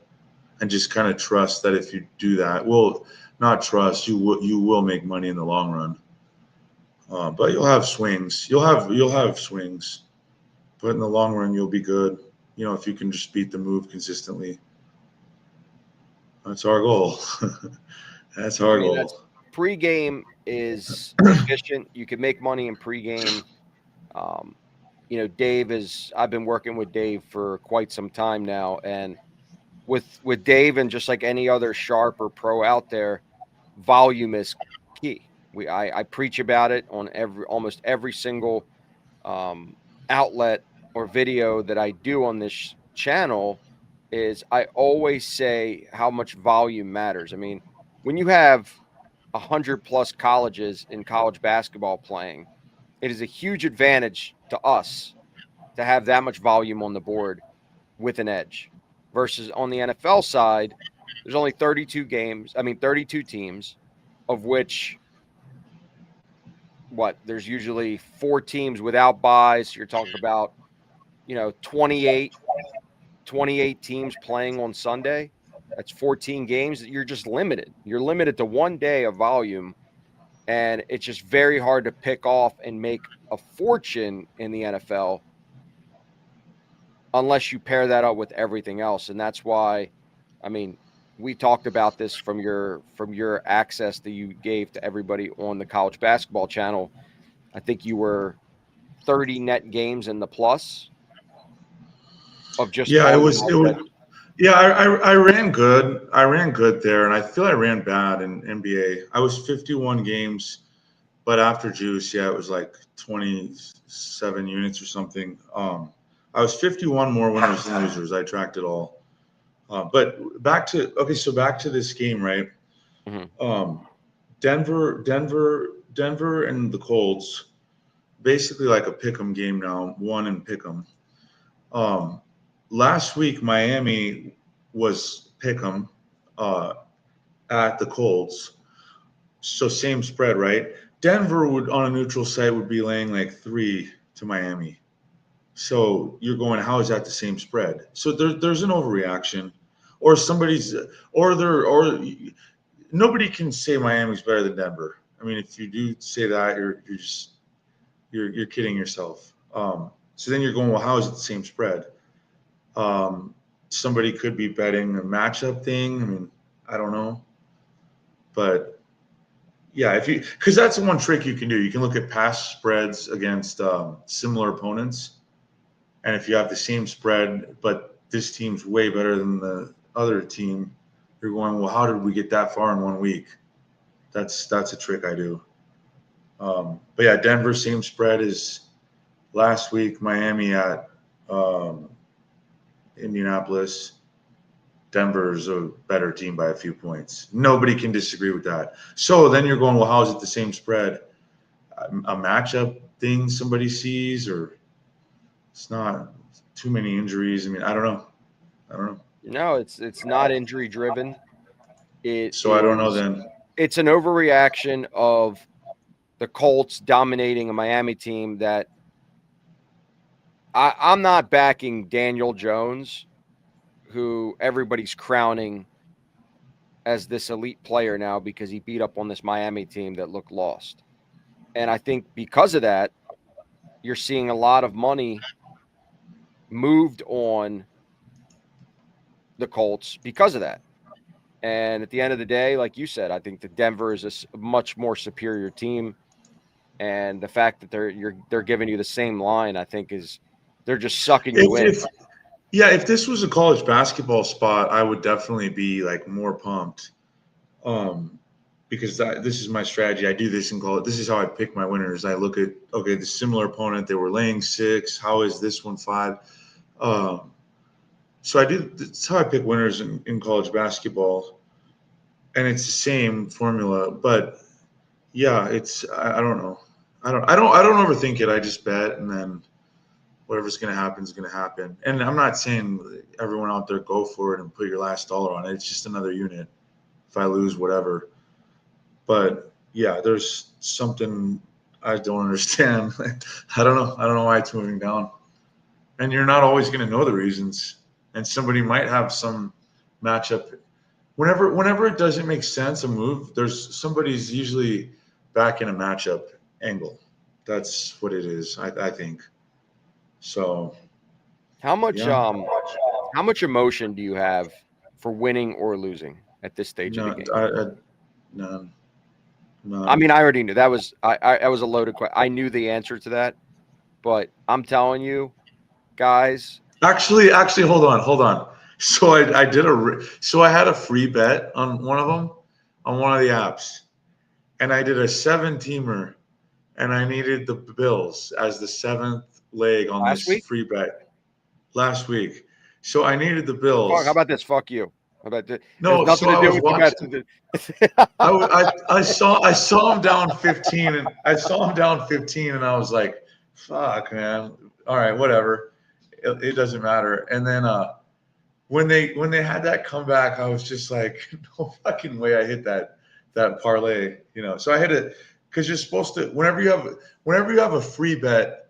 and just kind of trust that if you do that, well, not trust you will make money in the long run. But you'll have swings. You'll have swings, but in the long run, you'll be good. If you can just beat the move consistently, that's our goal. That's I our mean, that's goal. pregame is efficient. You can make money in pregame. Um, Dave is. I've been working with Dave for quite some time now, and with Dave and just like any other sharp or pro out there, volume is key. I preach about it on almost every single um, outlet or video that I do on this channel. Is I always say how much volume matters. I mean, when you have 100+ colleges in college basketball playing, it is a huge advantage to us to have that much volume on the board with an edge versus on the NFL side, there's only 32 games, I mean 32 teams, of which there's usually 4 teams without buys. You're talking about, 28 teams playing on Sunday. That's 14 games. You're just limited. You're limited to one day of volume, and it's just very hard to pick off and make a fortune in the NFL unless you pair that up with everything else. And that's why, I mean, we talked about this from your access that you gave to everybody on the college basketball channel. I think you were 30 net games in the plus of just Yeah, it on was. It college was. basketball. Yeah, I ran good. I ran good there, and I feel I ran bad in NBA. I was 51 games, but after juice, yeah, it was like 27 units or something. I was 51 more winners and losers. I tracked it all. But back to this game, right? Mhm. Um, Denver, and the Colts, basically like a pick'em game now. One and pick'em. Um, Last week, Miami was pick'em uh, at the Colts, so same spread, right? Denver would on a neutral site would be laying like 3 to Miami. So you're going, how is that the same spread? So there's an overreaction, or somebody's, or nobody can say Miami's better than Denver. I mean, if you do say that, you're kidding yourself. So then you're going, well, how is it the same spread? Um, Somebody could be betting a matchup thing. I mean, I don't know, but yeah, if you because that's the one trick you can do. You can look at past spreads against similar opponents, and if you have the same spread, but this team's way better than the other team, You're going, well, how did we get that far in 1 week? That's a trick I do. But yeah, Denver same spread as last week. Miami at Indianapolis. Denver's a better team by a few points. Nobody can disagree with that. So then you're going, well, how is it the same spread? A matchup thing somebody sees, or it's not too many injuries. I mean, I don't know. No, it's not injury driven. It So I don't know is then. it's an overreaction of the Colts dominating a Miami team that I'm not backing Daniel Jones, who everybody's crowning as this elite player now because he beat up on this Miami team that looked lost. And I think because of that, you're seeing a lot of money moved on the Colts because of that. And at the end of the day, like you said, I think that Denver is a much more superior team. And the fact that they're giving you the same line, I think, is they're just sucking you in. If this was a college basketball spot, I would definitely be like more pumped. Because this is my strategy. I do this in college. This is how I pick my winners. I look at, okay, the similar opponent, they were laying 6. How is this one 5? So that's how I pick winners in college basketball. And it's the same formula. But yeah, I don't know. I don't overthink it. I just bet, and then whatever's going to happen is going to happen. And I'm not saying everyone out there go for it and put your last dollar on it. It's just another unit. If I lose, whatever. But yeah, there's something I don't understand. I don't know why it's moving down. And you're not always going to know the reasons. And somebody might have some matchup. Whenever it doesn't make sense, a move, there's somebody's usually back in a matchup angle. That's what it is, I think. So how much emotion do you have for winning or losing at this stage of the game? None. I mean, I already knew that was I was a loaded question. I knew the answer to that, but I'm telling you, guys. Actually, hold on. So I had a free bet on one of them on one of the apps, and I did a 7-teamer, and I needed the Bills as the 7th leg on Last this week? free bet last week. So I needed the Fuck, Bills. how about this? Fuck you. How about this? No, There's nothing so to I do was with the watching. bets. I saw him down 15, and I was like, "Fuck, man! All right, whatever. It doesn't matter." And then when they had that comeback, I was just like, "No fucking way! I hit that parlay." So I hit it because you're supposed to. Whenever you have a free bet,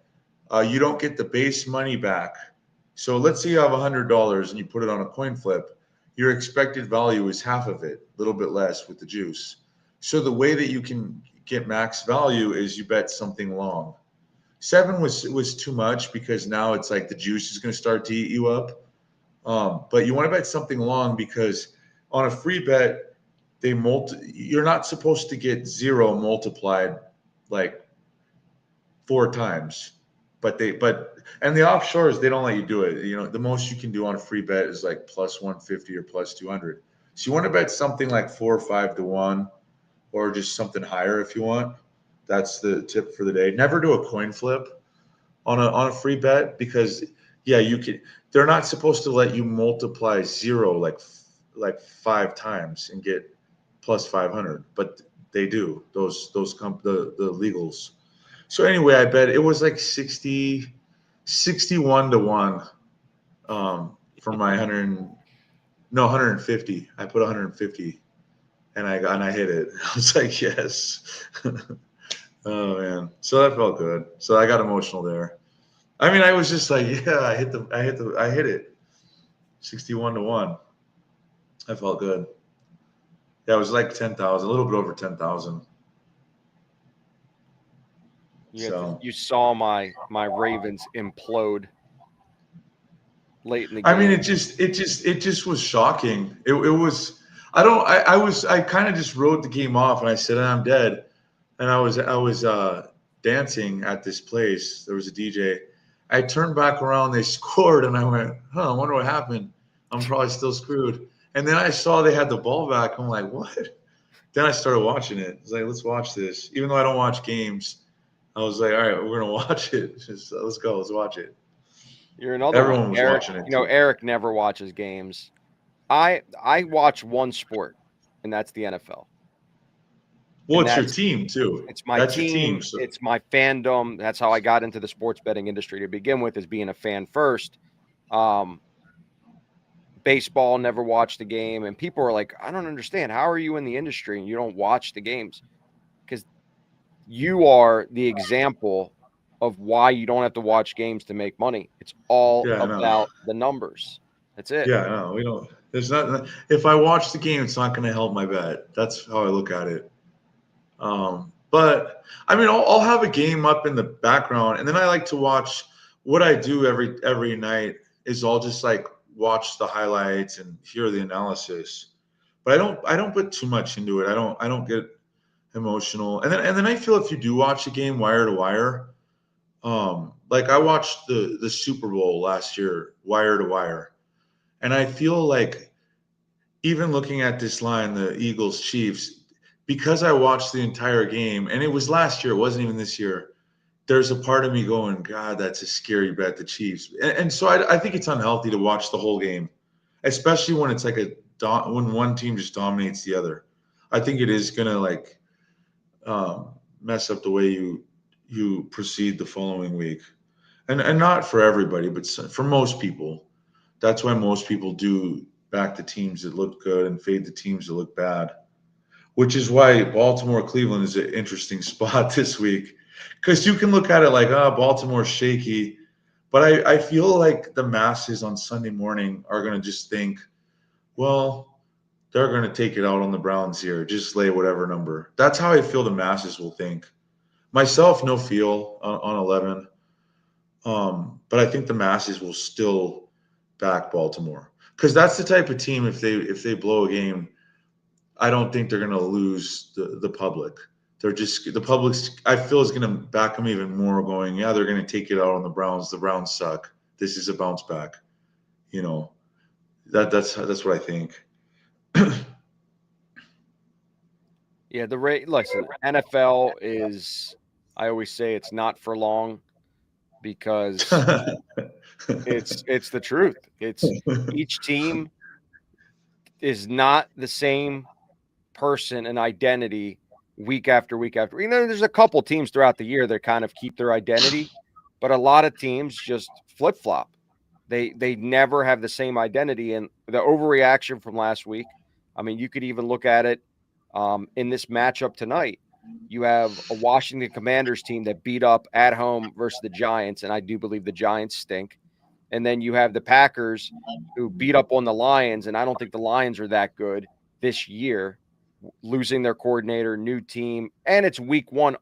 you don't get the base money back. So let's say you have $100 and you put it on a coin flip. Your expected value is half of it, a little bit less with the juice. So the way that you can get max value is you bet something long. 7 was too much because now it's like the juice is going to start to eat you up. But you want to bet something long because on a free bet, you're not supposed to get 0 multiplied like 4 times. But and the offshores, they don't let you do it. The most you can do on a free bet is like plus 150 or plus 200. So you want to bet something like 4 or 5 to 1, or just something higher if you want. That's the tip for the day. Never do a coin flip on a free bet because they're not supposed to let you multiply 0 like 5 times and get plus 500, but they do. The legals. So anyway, I bet it was like 61 to 1 for my 150. I put 150 and I hit it. I was like, yes. Oh man. So that felt good. So I got emotional there. I mean, I was just like, yeah, I hit it. 61 to 1. I felt good. Yeah, it was like 10,000, a little bit over 10,000. You saw my Ravens implode late in the game. I mean, it just was shocking. It was. I kind of just wrote the game off, and I said I'm dead, and I was dancing at this place. There was a DJ. I turned back around. They scored, and I went, "Huh? I wonder what happened. I'm probably still screwed." And then I saw they had the ball back. I'm like, what? Then I started watching it. I was like, let's watch this. Even though I don't watch games, I was like, all right, we're gonna watch it. Just let's go, let's watch it. You're another one. Everyone was Eric, watching it you know, too. Eric never watches games. I watch one sport, and that's the NFL. Well, And it's your that's team too. it's my That's your team. team, So it's my fandom. That's how I got into the sports betting industry to begin with, is being a fan first. Um, Baseball, never watched the game, and people are like, I don't understand. How are you in the industry and you don't watch the games? Because you are the example of why you don't have to watch games to make money. It's all yeah, I know. about the numbers. That's it. Yeah, I know. We don't. There's not. If I watch the game, it's not going to help my bet. That's how I look at it. But I mean, I'll have a game up in the background, and then I like to watch. What I do every night is I'll just like watch the highlights and hear the analysis. But I don't put too much into it. I don't get emotional. And then I feel if you do watch a game wire to wire, like I watched the Super Bowl last year wire to wire, and I feel like even looking at this line, the Eagles Chiefs, because I watched the entire game, and it was last year, it wasn't even this year. There's a part of me going, God, that's a scary bet, the Chiefs, and so I think it's unhealthy to watch the whole game, especially when it's like when one team just dominates the other. I think it is gonna like mess up the way you proceed the following week, and not for everybody, but for most people. That's why most people do back the teams that look good and fade the teams that look bad, which is why Baltimore Cleveland is an interesting spot this week. Because you can look at it like, Baltimore's shaky. But I feel like the masses on Sunday morning are going to just think, well, they're going to take it out on the Browns here. Just lay whatever number. That's how I feel the masses will think. Myself, no feel on 11. But I think the masses will still back Baltimore because that's the type of team. If they blow a game, I don't think they're going to lose the public. They're just the public's. I feel is going to back them even more. Going, yeah, they're going to take it out on the Browns. The Browns suck. This is a bounce back. You know that's what I think. Yeah, the rate. Listen, NFL is. I always say it's not for long because it's the truth. It's each team is not the same person and identity week after week after. You know, there's a couple teams throughout the year that kind of keep their identity, but a lot of teams just flip flop. They never have the same identity, and the overreaction from last week. I mean, you could even look at it in this matchup tonight. You have a Washington Commanders team that beat up at home versus the Giants, and I do believe the Giants stink. And then you have the Packers who beat up on the Lions, and I don't think the Lions are that good this year, losing their coordinator, new team, and it's week one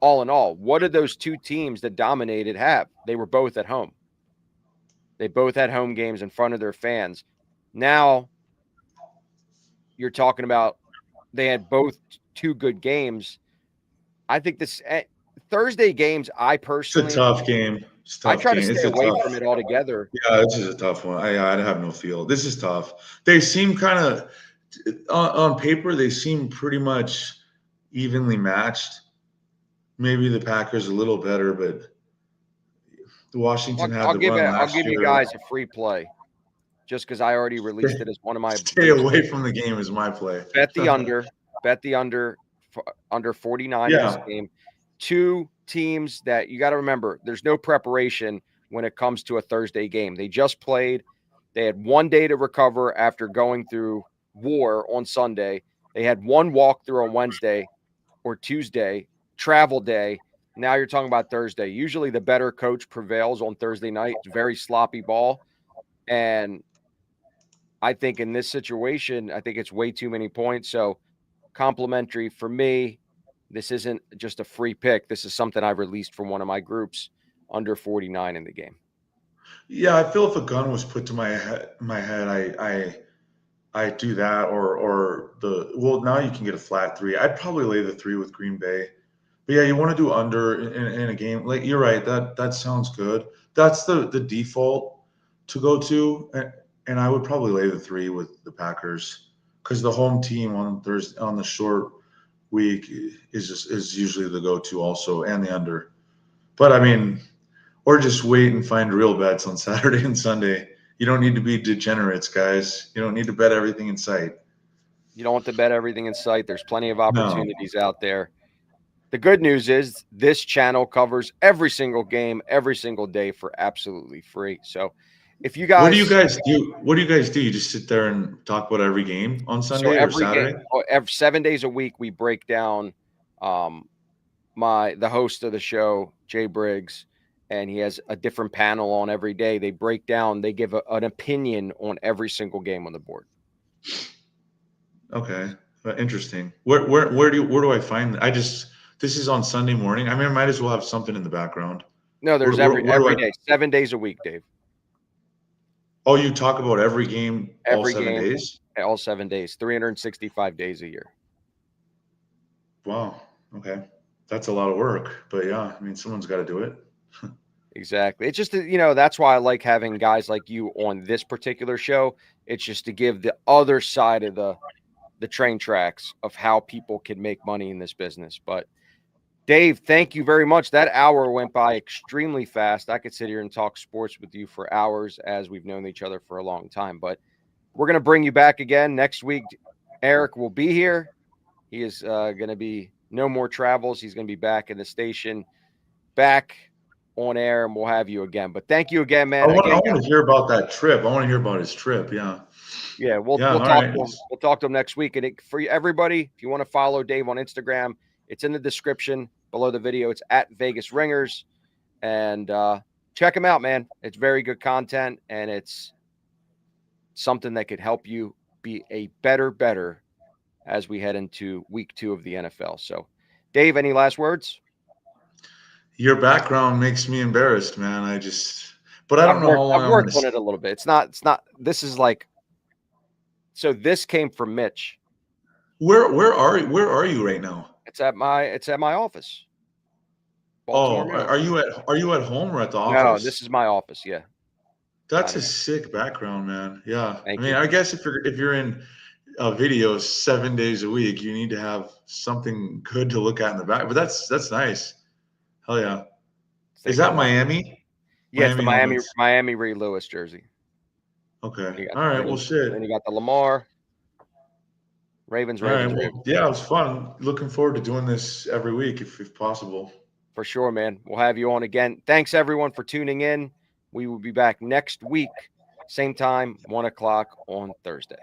all in all. What did those two teams that dominated have? They were both at home. They both had home games in front of their fans. Now you're talking about they had both two good games. I think this Thursday games, I It's a personally, tough game. It's a I tough try to game. stay It's a away tough. from it altogether. Yeah, this is a tough one. I have no feel. This is tough. They seem kind of on paper. They seem pretty much evenly matched. Maybe the Packers a little better, but Washington had I'll the give run it. I'll last give you year. guys a free play just because I already released it as one of my Stay away boosters. from the game is my play. Bet the under. Bet the under 49 in this Yeah, game. Two teams that you got to remember. There's no preparation when it comes to a Thursday game. They just played. They had 1 day to recover after going through war on Sunday. They had one walkthrough on Wednesday or Tuesday, travel day. Now you're talking about Thursday. Usually the better coach prevails on Thursday night. It's very sloppy ball. And I think in this situation, I think it's way too many points. So complimentary for me. This isn't just a free pick. This is something I released from one of my groups under 49 in the game. yeah. I feel if a gun was put to my head, I do that or the well. Now you can get a flat three. I'd probably lay the three with Green Bay. But yeah, you want to do under in a game. Like you're right. That sounds good. That's the default to go to. and I would probably lay the 3 with the Packers because the home team on Thursday on the short week is usually the go-to also, and the under. But I mean, or just wait and find real bets on Saturday and Sunday. You don't need to be degenerates, guys. You don't need to bet everything in sight. You don't want to bet everything in sight. There's plenty of No. opportunities out there. The good news is this channel covers every single game, every single day for absolutely free. So if you guys, What do you guys do? What do you guys do? You just sit there and talk about every game on Sunday or every Saturday? game, every 7 days a week, we break down the host of the show, Jay Briggs, and he has a different panel on every day. They break down, they give an opinion on every single game on the board. Okay, interesting. Where do I find? This is on Sunday morning. I mean, I might as well have something in the background. No, there's every day, 7 days a week, Dave. Oh, you talk about every game, every all 7 game, days? all 7 days, 365 days a year. Wow. Okay. That's a lot of work, but yeah, I mean, someone's got to do it. Exactly. It's just, that's why I like having guys like you on this particular show. It's just to give the other side of the train tracks of how people can make money in this business. But Dave, thank you very much. That hour went by extremely fast. I could sit here and talk sports with you for hours as we've known each other for a long time, but we're going to bring you back again next week. Eric will be here. He is going to be no more travels. He's going to be back in the station, back on air, and we'll have you again. But thank you again, man. I want to hear about that trip. I want to hear about his trip. Yeah. Yeah, we'll talk to him. We'll talk to him next week. And for everybody, if you want to follow Dave on Instagram, it's in the description below the video. It's at Vegas Ringers, and check him out, man. It's very good content, and it's something that could help you be a better as we head into week 2 of the NFL. So, Dave, any last words? Your background makes me embarrassed, man. But I don't know how long I've worked on it a little bit. It's not. This is like. So this came from Mitch. Where are you right now? It's at my office. Baltimore, are you at home or at the office? No, this is my office. Yeah. That's a sick background, man. Yeah. Thank you. I guess if you're in videos 7 days a week, you need to have something good to look at in the back. But that's nice. Hell yeah. Is that Miami? Yeah, it's the Miami Ray Lewis jersey. Okay. All right. Well, shit. Then you got the Lamar. Ravens. Yeah, it was fun. Looking forward to doing this every week if possible. For sure, man. We'll have you on again. Thanks, everyone, for tuning in. We will be back next week, same time, 1 o'clock on Thursday.